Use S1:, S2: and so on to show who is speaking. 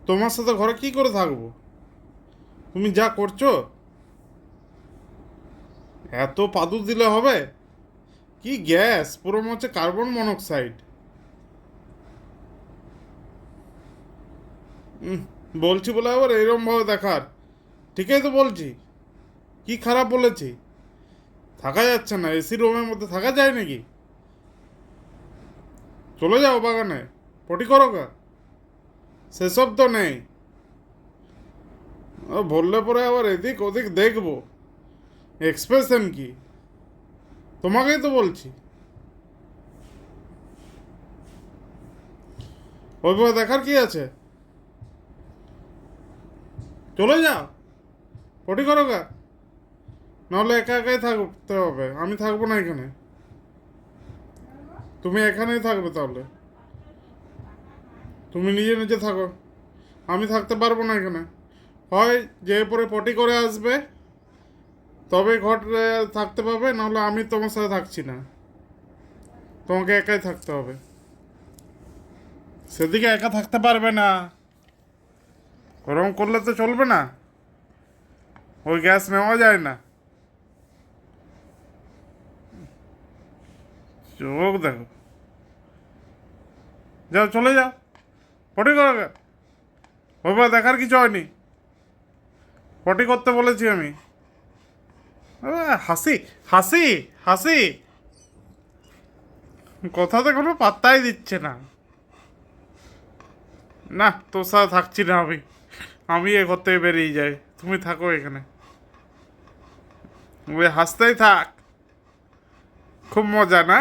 S1: তোমার সাথে ঘরে কি করে থাকবো? তুমি যা করছো, এত পাদু দিলে হবে? কি গ্যাস, পুরো মনে হচ্ছে কার্বন মনোক্সাইড। উম, বলছি বলে আবার এরম ভাবে দেখার? ঠিকই তো বলছি। কি খারাপ বলেছি? থাকা যাচ্ছে না, এসি রুমের মধ্যে থাকা যায় নাকি? চলে যাও বাগানে, পটি করো গা। সেসব তো নেই। বললে পরে আবার এদিক ওদিক দেখবো। এক্সপ্রেশন কি? তোমাকেই তো বলছি। ওইভাবে দেখার কি আছে? চলে যাও, পটি করো গা। নাহলে একা একাই থাকতে হবে, আমি থাকবো না এখানে। তুমি এখানেই থাকবে তাহলে। তুমি নিজে নিজে থাকো, আমি থাকতে পারবো না এখানে। হয় যে পরে পটি করে আসবে, তবে ঘরে থাকতে পাবে, নাহলে আমি তোমার সাথে থাকছি না। তোমাকে একাই থাকতে হবে। সেদিকে একা থাকতে পারবে না। ওরকম করলে তো চলবে না। ওই গ্যাস নেওয়া যায় না। চোখ দেখো। যাও, চলে যাও, পটি করো গা। ওইভাবে দেখার কিছু হয়নি। পটি করতে বলেছি আমি। হাসি, হাসি, হাসি। কথাতে কোনো পাত্তাই দিচ্ছে না। না, তোর সাথে থাকছি না আমি। আমি এ ঘর থেকে বেরিয়ে যাই, তুমি থাকো এখানে। ওই হাসতেই থাক। খুব মজা না?